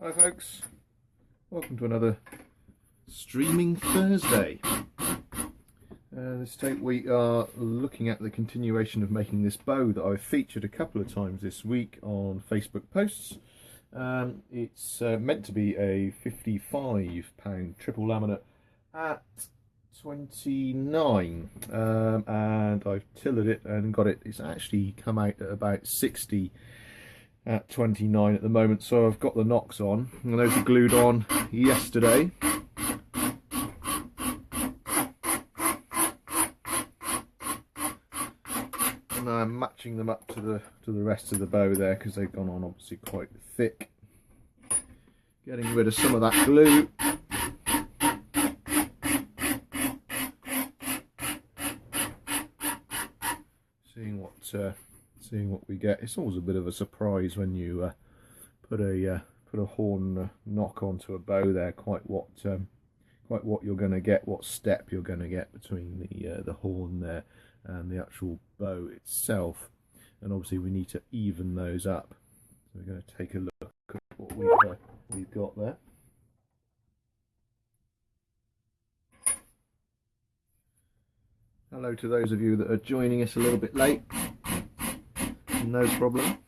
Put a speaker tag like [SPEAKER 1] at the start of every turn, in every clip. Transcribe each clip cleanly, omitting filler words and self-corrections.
[SPEAKER 1] Hi folks, welcome to another Streaming Thursday. This tape we are looking at the continuation of making this bow that I've featured a couple of times this week on Facebook posts. It's meant to be a £55 triple laminate at 29 and I've tillered it and got it. It's actually come out at about 60 at 29 at the moment, so I've got the nocks on, and those are glued on yesterday. And I'm matching them up to the rest of the bow there because they've gone on obviously quite thick. Getting rid of some of that glue. Seeing what we get. It's always a bit of a surprise when you put a horn nock onto a bow there. Quite what you're going to get, what step you're going to get between the horn there and the actual bow itself. And obviously we need to even those up. So we're going to take a look at what we've got there. Hello to those of you that are joining us a little bit late. No problem.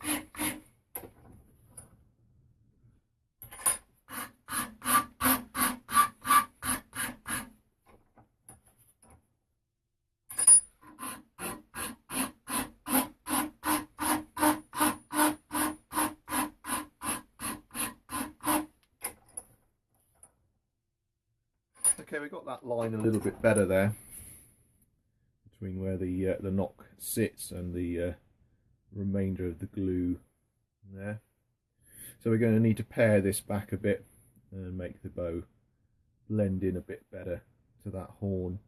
[SPEAKER 1] Okay, we got that line a little bit better there between where the nock sits and the remainder of the glue there. So we're going to need to pare this back a bit and make the bow blend in a bit better to that horn.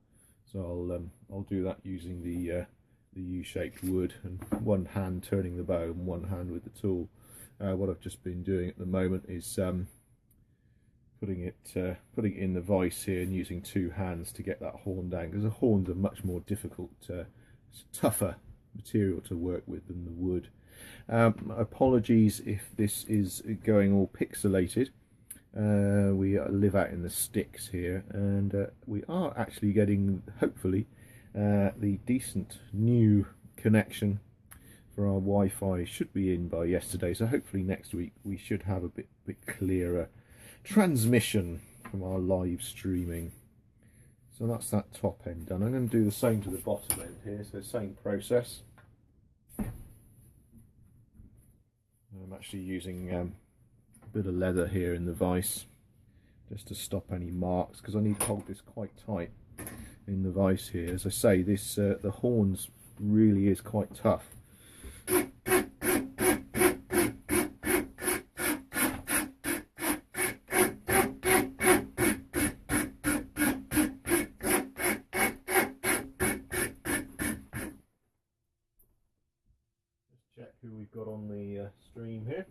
[SPEAKER 1] So I'll do that using the U-shaped wood and one hand turning the bow and one hand with the tool. What I've just been doing at the moment is putting it in the vise here and using two hands to get that horn down, because the horns are much more difficult, tougher material to work with than the wood. Apologies if this is going all pixelated. We live out in the sticks here, and we are actually getting, hopefully, the decent new connection for our Wi-Fi should be in by yesterday, so hopefully next week we should have a bit clearer transmission from our live streaming. So that's that top end done. I'm going to do the same to the bottom end here, so same process. I'm actually using a bit of leather here in the vise just to stop any marks, because I need to hold this quite tight in the vise here. As I say, this the horns really is quite tough. Check who we've got on the stream here.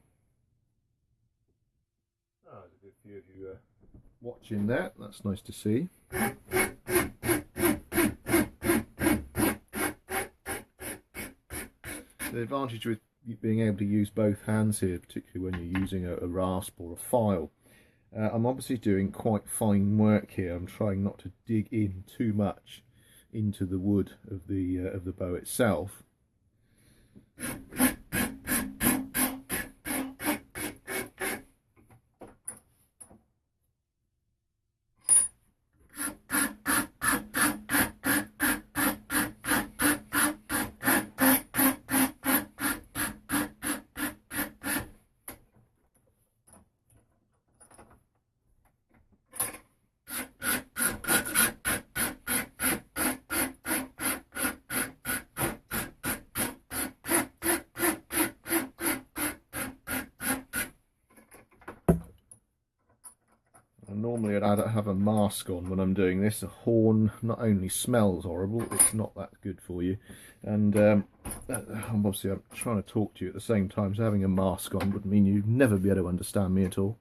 [SPEAKER 1] Oh, there's a good few of you watching that. That's nice to see. The advantage with being able to use both hands here, particularly when you're using a rasp or a file. I'm obviously doing quite fine work here. I'm trying not to dig in too much into the wood of the bow itself. Normally I'd have a mask on when I'm doing this. A horn not only smells horrible, it's not that good for you. And obviously I'm trying to talk to you at the same time, so having a mask on would mean you'd never be able to understand me at all.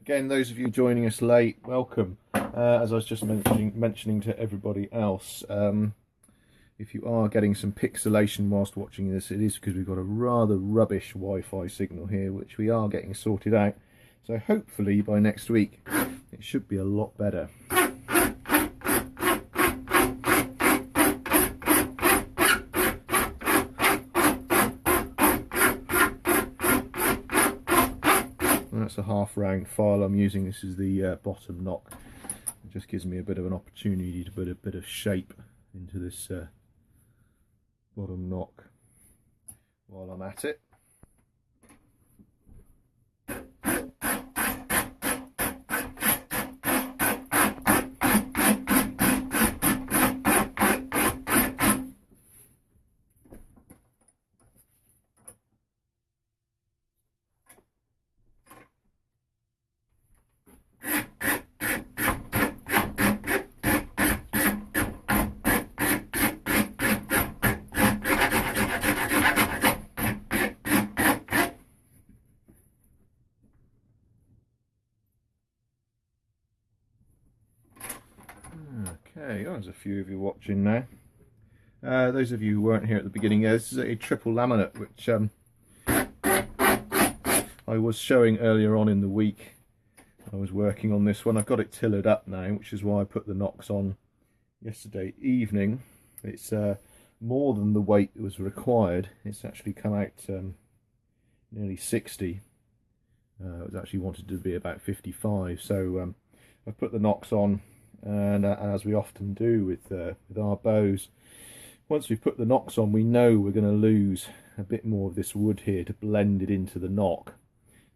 [SPEAKER 1] Again, those of you joining us late, welcome. As I was just mentioning to everybody else, if you are getting some pixelation whilst watching this, it is because we've got a rather rubbish Wi-Fi signal here, which we are getting sorted out. So hopefully by next week it should be a lot better. That's a half round file I'm using. This is the bottom nock. It just gives me a bit of an opportunity to put a bit of shape into this bottom nock while I'm at it. Okay, there's a few of you watching now. Those of you who weren't here at the beginning, this is a triple laminate, which I was showing earlier on in the week. I was working on this one. I've got it tillered up now, which is why I put the nocks on yesterday evening. It's more than the weight that was required. It's actually come out nearly 60. It was actually wanted to be about 55, so I've put the nocks on. And as we often do with our bows, once we've put the nocks on, we know we're going to lose a bit more of this wood here to blend it into the nock.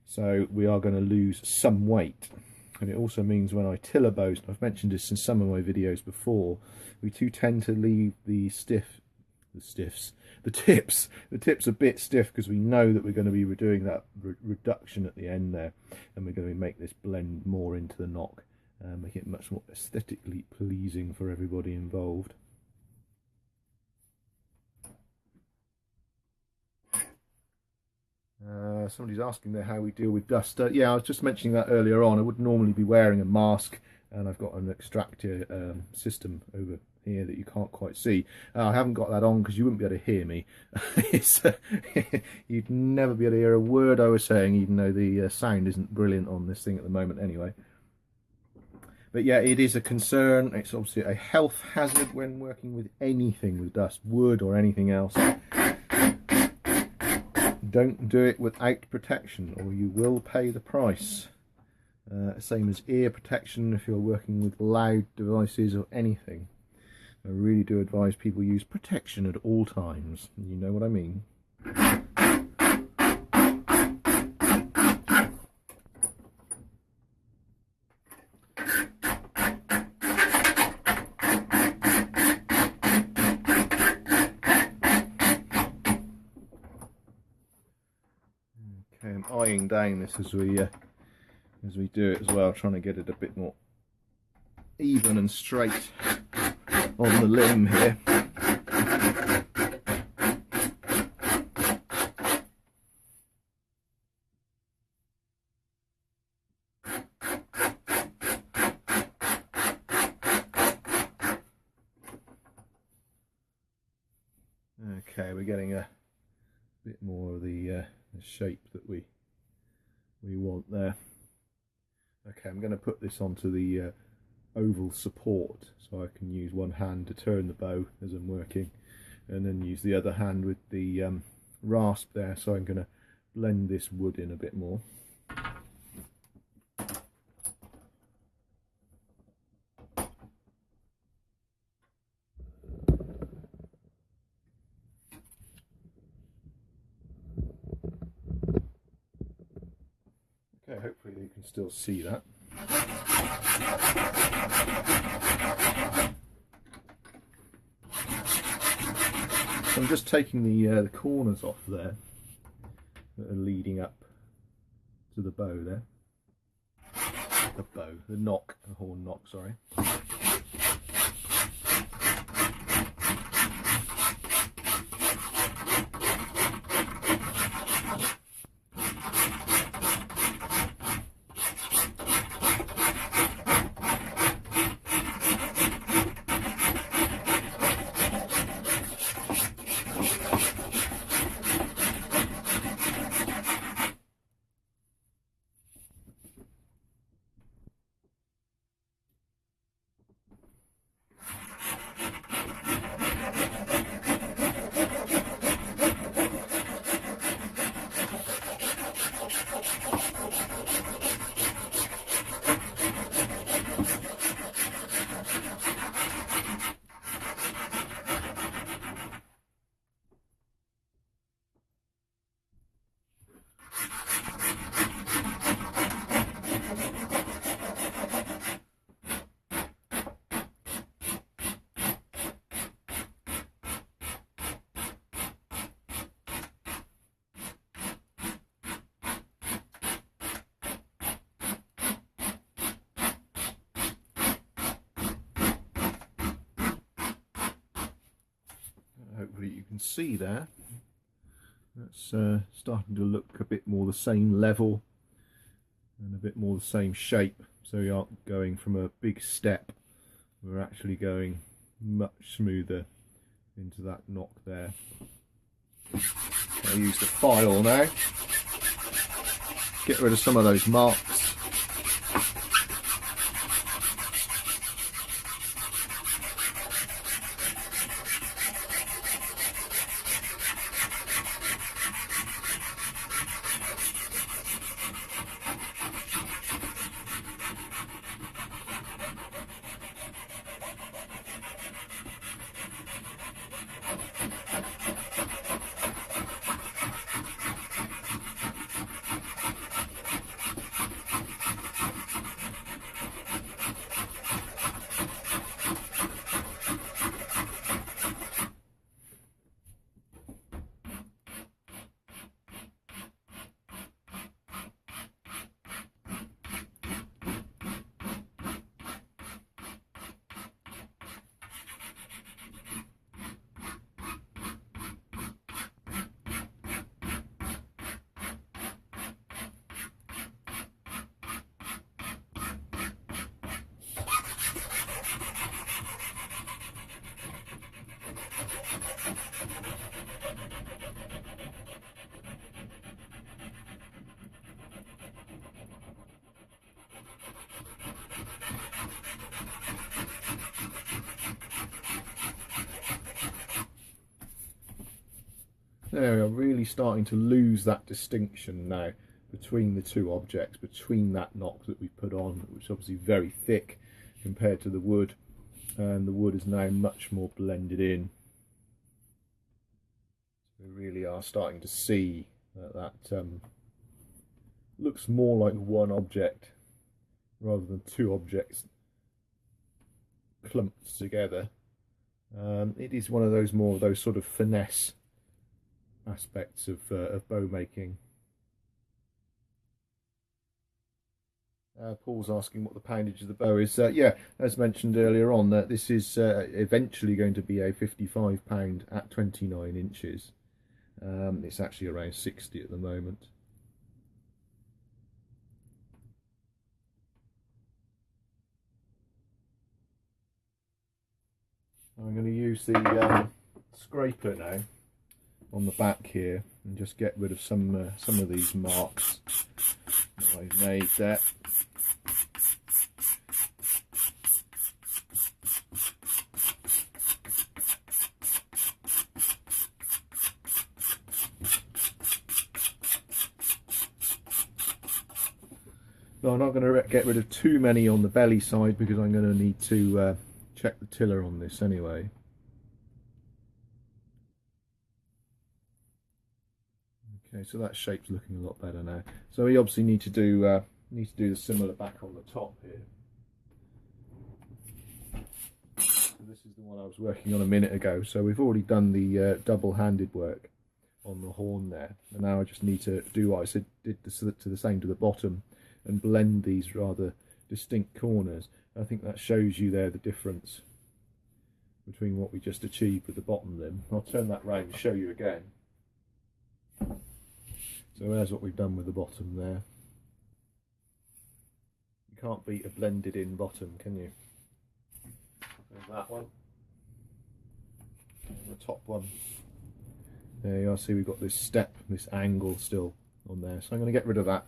[SPEAKER 1] So we are going to lose some weight. And it also means when I till a bow, and I've mentioned this in some of my videos before, we do tend to leave the tips a bit stiff, because we know that we're going to be doing that reduction at the end there, and we're going to make this blend more into the nock. Make it much more aesthetically pleasing for everybody involved. Somebody's asking there how we deal with dust. Yeah, I was just mentioning that earlier on. I would normally be wearing a mask, and I've got an extractor system over here that you can't quite see. I haven't got that on because you wouldn't be able to hear me. You'd never be able to hear a word I was saying, even though the sound isn't brilliant on this thing at the moment anyway. But yeah, it is a concern. It's obviously a health hazard when working with anything with dust, wood or anything else. Don't do it without protection, or you will pay the price. Same as ear protection if you're working with loud devices or anything. I really do advise people use protection at all times. You know what I mean. I'm eyeing down this as we do it as well, trying to get it a bit more even and straight on the limb here. Okay, we're getting a bit more of the shape that we want there. Okay, I'm going to put this onto the oval support, so I can use one hand to turn the bow as I'm working, and then use the other hand with the rasp there, so I'm going to blend this wood in a bit more. Okay, hopefully you can still see that. So I'm just taking the corners off there that are leading up to the bow there. The nock, the horn nock, sorry. hopefully you can see there. That's starting to look a bit more the same level and a bit more the same shape. So we aren't going from a big step, we're actually going much smoother into that nock there. I'll use the file now, get rid of some of those marks. There we are, really starting to lose that distinction now between the two objects, between that nock that we put on, which is obviously very thick compared to the wood, and the wood is now much more blended in. So we really are starting to see that looks more like one object rather than two objects clumped together. It is one of those more of those sort of finesse aspects of bow making. Paul's asking what the poundage of the bow is. Yeah, as mentioned earlier on, that this is eventually going to be a 55 pound at 29 inches. It's actually around 60 at the moment. I'm going to use the scraper now on the back here and just get rid of some of these marks that I've made there. So I'm not going to get rid of too many on the belly side because I'm going to need to check the tiller on this anyway. Okay, so that shape's looking a lot better now. So we obviously need to do the similar back on the top here. So this is the one I was working on a minute ago. So we've already done the double-handed work on the horn there, and now I just need to do what I said did to the same to the bottom and blend these rather distinct corners. I think that shows you there the difference between what we just achieved with the bottom limb. I'll turn that round and show you again. So there's what we've done with the bottom there. You can't beat a blended in bottom, can you? There's that one. And the top one. There you are, see we've got this step, this angle still on there. So I'm going to get rid of that.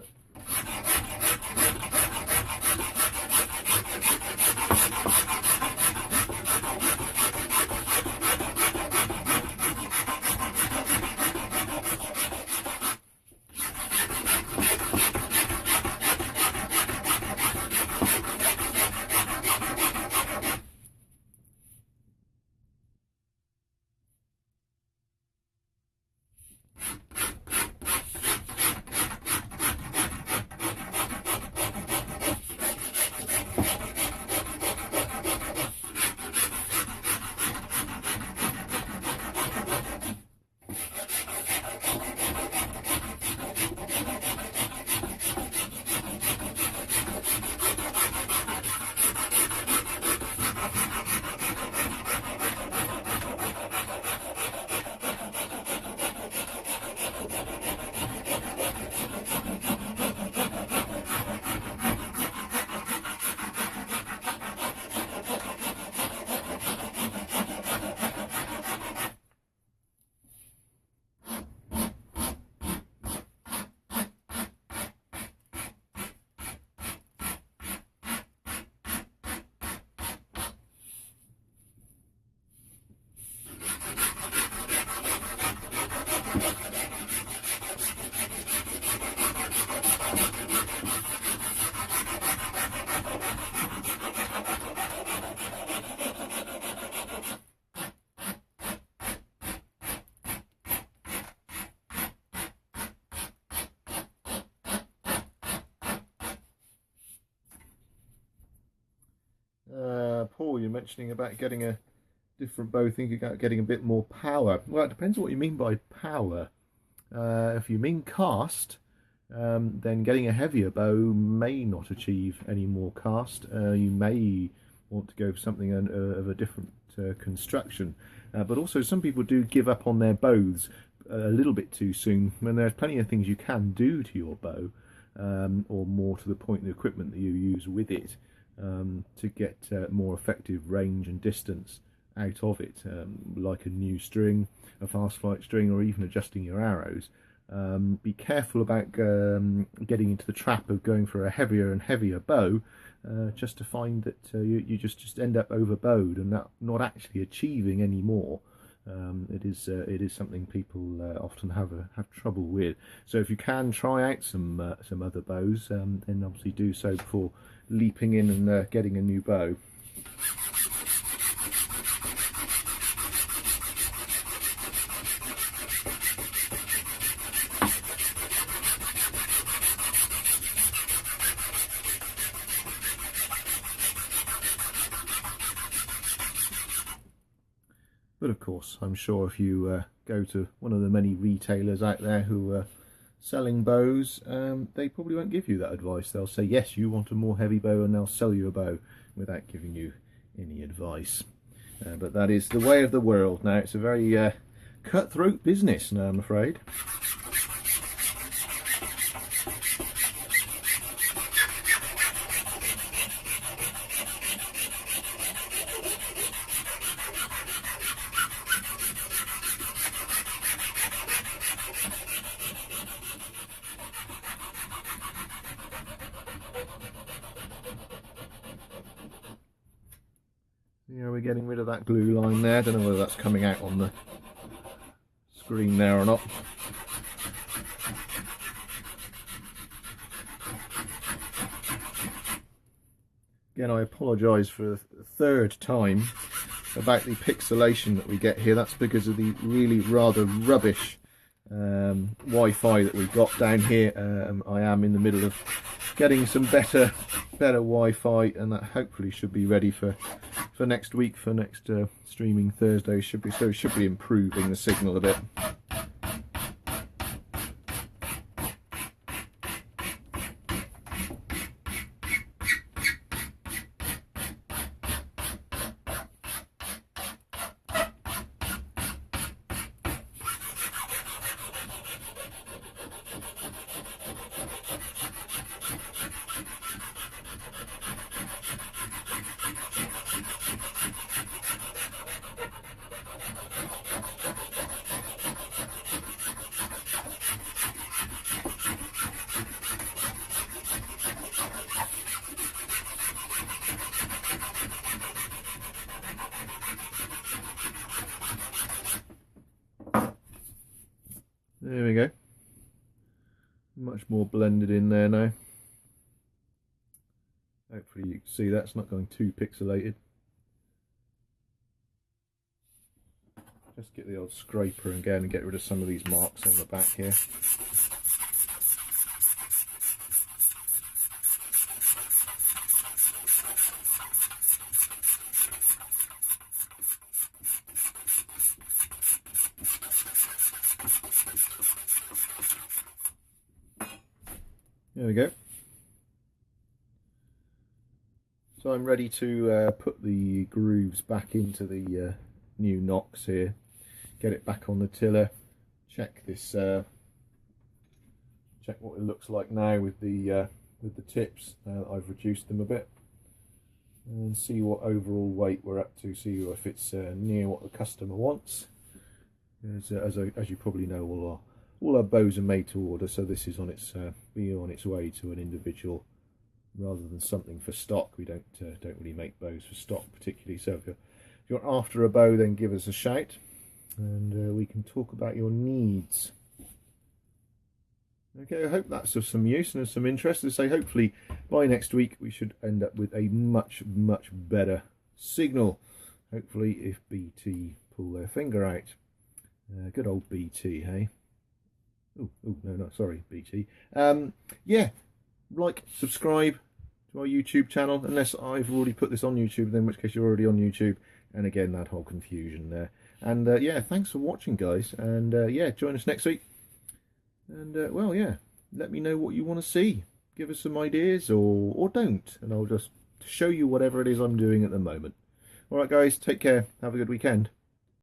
[SPEAKER 1] mentioning about getting a different bow, thinking about getting a bit more power. Well, it depends what you mean by power. If you mean cast, then getting a heavier bow may not achieve any more cast. You may want to go for something of a different construction, but also some people do give up on their bows a little bit too soon, when there's plenty of things you can do to your bow, or more to the point, the equipment that you use with it, to get more effective range and distance out of it, like a new string, a fast flight string, or even adjusting your arrows. Be careful about getting into the trap of going for a heavier and heavier bow, just to find that you just end up overbowed and not actually achieving any more. It is something people often have trouble with. So if you can try out some other bows, then obviously do so before leaping in and getting a new bow. But of course, I'm sure if you go to one of the many retailers out there who are selling bows, they probably won't give you that advice. They'll say, yes, you want a more heavy bow, and they'll sell you a bow without giving you any advice. But that is the way of the world now. It's a very cutthroat business now, I'm afraid. Yeah, we're getting rid of that glue line there. I don't know whether that's coming out on the screen there or not. Again, I apologise for the third time about the pixelation that we get here. That's because of the really rather rubbish Wi-Fi that we've got down here. I am in the middle of getting some better Wi-Fi, and that hopefully should be ready for next week, for next streaming Thursday. Should be improving the signal a bit. There we go. Much more blended in there now. Hopefully you can see that's not going too pixelated. Just get the old scraper again and get rid of some of these marks on the back here. There we go. So I'm ready to put the grooves back into the new nocks here. Get it back on the tiller. Check this. Check what it looks like now with the tips. I've reduced them a bit, and see what overall weight we're up to. See if it's near what the customer wants. As you probably know, all our bows are made to order, so this is on its way to an individual rather than something for stock. We don't really make bows for stock particularly. So if you're after a bow, then give us a shout, and we can talk about your needs. Okay, I hope that's of some use and of some interest. As I say, hopefully by next week we should end up with a much better signal. Hopefully, if BT pull their finger out. Good old BT, hey? Oh no, sorry, BT. Yeah, like, subscribe to our YouTube channel, unless I've already put this on YouTube, in which case you're already on YouTube. And again, that whole confusion there. And yeah, thanks for watching, guys. And yeah, join us next week. And well, yeah, let me know what you want to see. Give us some ideas, or don't, and I'll just show you whatever it is I'm doing at the moment. All right, guys, take care. Have a good weekend.